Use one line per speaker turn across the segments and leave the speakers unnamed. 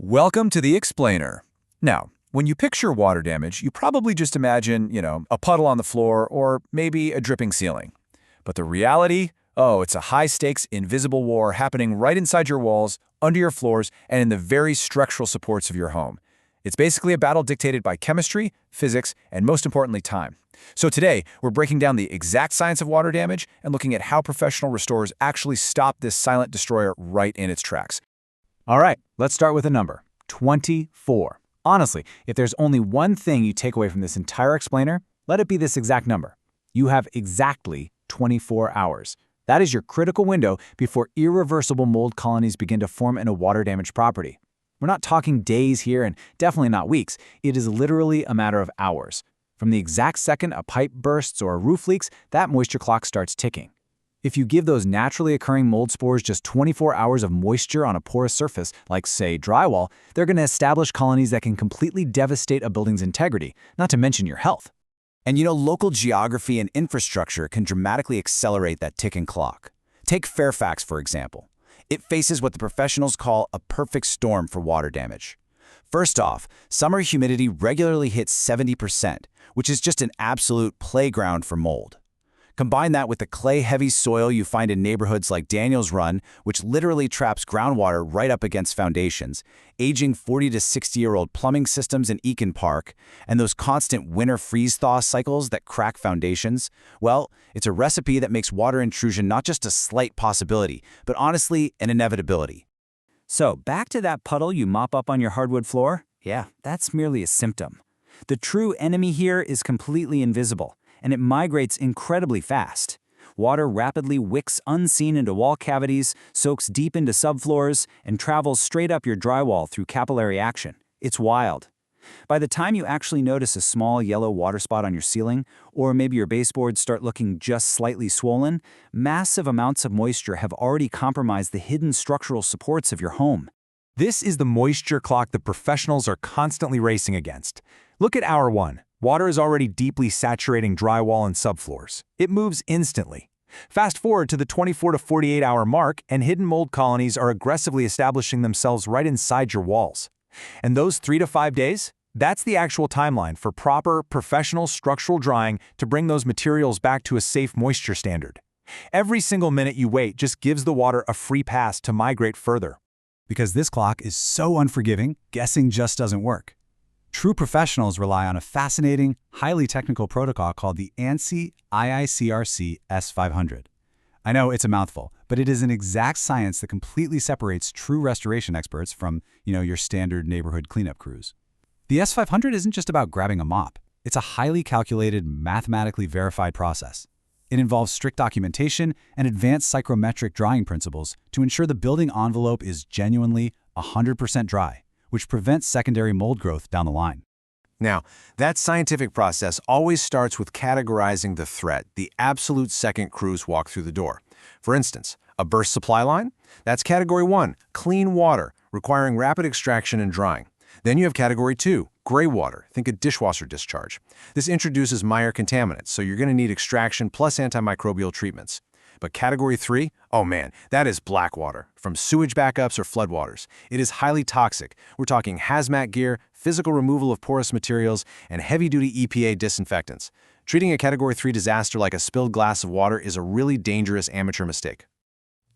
Welcome to the Explainer. Now, when you picture water damage, you probably just imagine, a puddle on the floor or maybe a dripping ceiling. But the reality? Oh, it's a high-stakes, invisible war happening right inside your walls, under your floors, and in the very structural supports of your home. It's basically a battle dictated by chemistry, physics, and most importantly, time. So today, we're breaking down the exact science of water damage and looking at how professional restorers actually stop this silent destroyer right in its tracks.
All right, let's start with a number, 24. Honestly, if there's only one thing you take away from this entire explainer, let it be this exact number. You have exactly 24 hours. That is your critical window before irreversible mold colonies begin to form in a water-damaged property. We're not talking days here and definitely not weeks. It is literally a matter of hours. From the exact second a pipe bursts or a roof leaks, that moisture clock starts ticking. If you give those naturally occurring mold spores just 24 hours of moisture on a porous surface, like, say, drywall, they're going to establish colonies that can completely devastate a building's integrity, not to mention your health.
And local geography and infrastructure can dramatically accelerate that ticking clock. Take Fairfax, for example. It faces what the professionals call a perfect storm for water damage. First off, summer humidity regularly hits 70%, which is just an absolute playground for mold. Combine that with the clay-heavy soil you find in neighborhoods like Daniels Run, which literally traps groundwater right up against foundations, aging 40 to 60-year-old plumbing systems in Eakin Park, and those constant winter freeze-thaw cycles that crack foundations. Well, it's a recipe that makes water intrusion not just a slight possibility, but honestly, an inevitability.
So, back to that puddle you mop up on your hardwood floor? Yeah, that's merely a symptom. The true enemy here is completely invisible, and it migrates incredibly fast. Water rapidly wicks unseen into wall cavities, soaks deep into subfloors, and travels straight up your drywall through capillary action. It's wild. By the time you actually notice a small yellow water spot on your ceiling, or maybe your baseboards start looking just slightly swollen, massive amounts of moisture have already compromised the hidden structural supports of your home.
This is the moisture clock that professionals are constantly racing against. Look at hour 1. Water is already deeply saturating drywall and subfloors. It moves instantly. Fast forward to the 24 to 48-hour mark, and hidden mold colonies are aggressively establishing themselves right inside your walls. And those 3 to 5 days? That's the actual timeline for proper, professional structural drying to bring those materials back to a safe moisture standard. Every single minute you wait just gives the water a free pass to migrate further.
Because this clock is so unforgiving, guessing just doesn't work. True professionals rely on a fascinating, highly technical protocol called the ANSI IICRC S500. I know it's a mouthful, but it is an exact science that completely separates true restoration experts from, your standard neighborhood cleanup crews. The S500 isn't just about grabbing a mop. It's a highly calculated, mathematically verified process. It involves strict documentation and advanced psychrometric drying principles to ensure the building envelope is genuinely 100% dry, which prevents secondary mold growth down the line.
Now, that scientific process always starts with categorizing the threat the absolute second crews walk through the door. For instance, a burst supply line? That's Category 1, clean water, requiring rapid extraction and drying. Then you have Category 2, gray water. Think a dishwasher discharge. This introduces Meyer contaminants, so you're going to need extraction plus antimicrobial treatments. But Category 3? Oh man, that is black water, from sewage backups or floodwaters. It is highly toxic. We're talking hazmat gear, physical removal of porous materials, and heavy-duty EPA disinfectants. Treating a Category 3 disaster like a spilled glass of water is a really dangerous amateur mistake.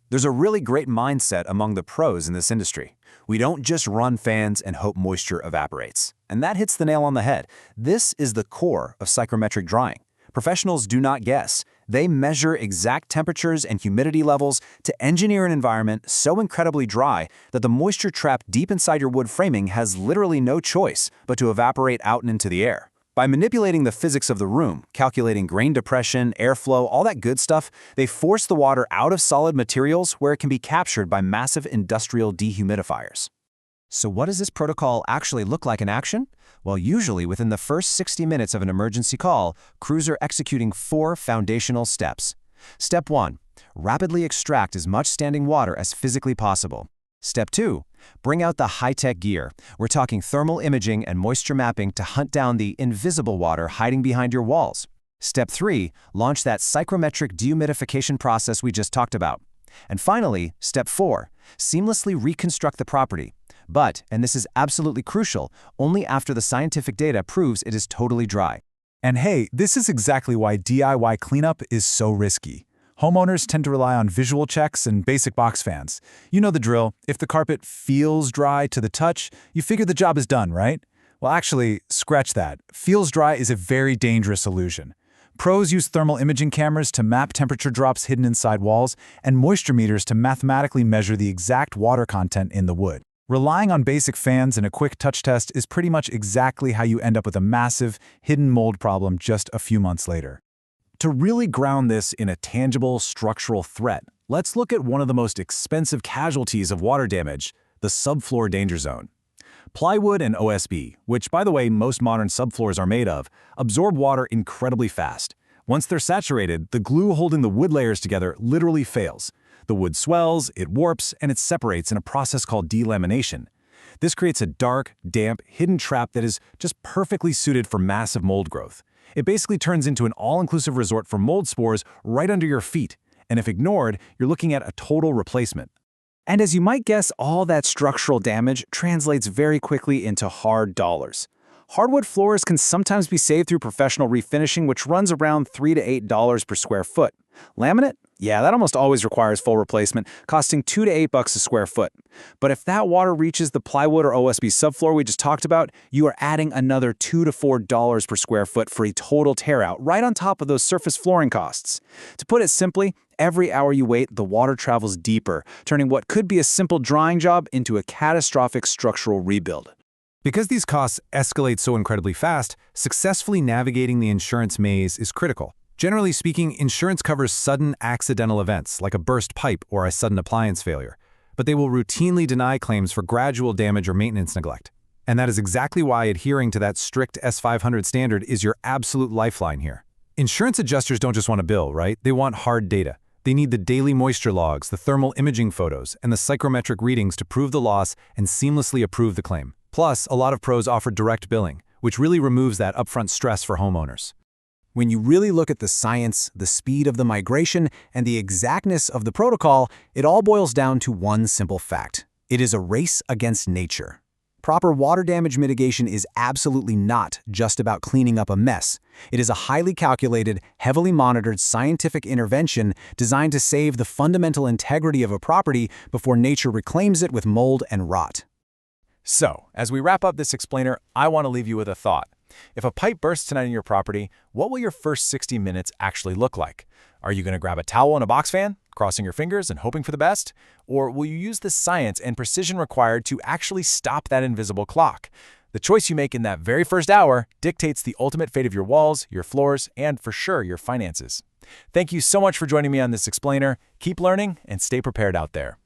There's a really great mindset among the pros in this industry. We don't just run fans and hope moisture evaporates. And that hits the nail on the head. This is the core of psychrometric drying. Professionals do not guess. They measure exact temperatures and humidity levels to engineer an environment so incredibly dry that the moisture trapped deep inside your wood framing has literally no choice but to evaporate out and into the air. By manipulating the physics of the room, calculating grain depression, airflow, all that good stuff, they force the water out of solid materials where it can be captured by massive industrial dehumidifiers. So what does this protocol actually look like in action? Well, usually within the first 60 minutes of an emergency call, crews are executing 4 foundational steps. Step 1, rapidly extract as much standing water as physically possible. Step 2, bring out the high-tech gear. We're talking thermal imaging and moisture mapping to hunt down the invisible water hiding behind your walls. Step 3, launch that psychrometric dehumidification process we just talked about. And finally, Step 4, seamlessly reconstruct the property.
But, and this is absolutely crucial, only after the scientific data proves it is totally dry.
And hey, this is exactly why DIY cleanup is so risky. Homeowners tend to rely on visual checks and basic box fans. You know the drill. If the carpet feels dry to the touch, you figure the job is done, right? Well, actually, scratch that. Feels dry is a very dangerous illusion. Pros use thermal imaging cameras to map temperature drops hidden inside walls and moisture meters to mathematically measure the exact water content in the wood. Relying on basic fans and a quick touch test is pretty much exactly how you end up with a massive, hidden mold problem just a few months later. To really ground this in a tangible structural threat, let's look at one of the most expensive casualties of water damage, the subfloor danger zone. Plywood and OSB, which by the way most modern subfloors are made of, absorb water incredibly fast. Once they're saturated, the glue holding the wood layers together literally fails. The wood swells, it warps, and it separates in a process called delamination. This creates a dark, damp, hidden trap that is just perfectly suited for massive mold growth. It basically turns into an all-inclusive resort for mold spores right under your feet, and if ignored, you're looking at a total replacement.
And as you might guess, all that structural damage translates very quickly into hard dollars. Hardwood floors can sometimes be saved through professional refinishing, which runs around $3 to $8 per square foot. Laminate? Yeah, that almost always requires full replacement, costing $2 to $8 a square foot. But if that water reaches the plywood or OSB subfloor we just talked about, you are adding another $2 to $4 per square foot for a total tear-out, right on top of those surface flooring costs. To put it simply, every hour you wait, the water travels deeper, turning what could be a simple drying job into a catastrophic structural rebuild.
Because these costs escalate so incredibly fast, successfully navigating the insurance maze is critical. Generally speaking, insurance covers sudden accidental events like a burst pipe or a sudden appliance failure, but they will routinely deny claims for gradual damage or maintenance neglect. And that is exactly why adhering to that strict S500 standard is your absolute lifeline here. Insurance adjusters don't just want a bill, right? They want hard data. They need the daily moisture logs, the thermal imaging photos, and the psychrometric readings to prove the loss and seamlessly approve the claim. Plus, a lot of pros offer direct billing, which really removes that upfront stress for homeowners.
When you really look at the science, the speed of the migration, and the exactness of the protocol, it all boils down to one simple fact. It is a race against nature. Proper water damage mitigation is absolutely not just about cleaning up a mess. It is a highly calculated, heavily monitored scientific intervention designed to save the fundamental integrity of a property before nature reclaims it with mold and rot.
So, as we wrap up this explainer, I want to leave you with a thought. If a pipe bursts tonight in your property, what will your first 60 minutes actually look like? Are you going to grab a towel and a box fan, crossing your fingers and hoping for the best? Or will you use the science and precision required to actually stop that invisible clock? The choice you make in that very first hour dictates the ultimate fate of your walls, your floors, and for sure, your finances. Thank you so much for joining me on this explainer. Keep learning and stay prepared out there.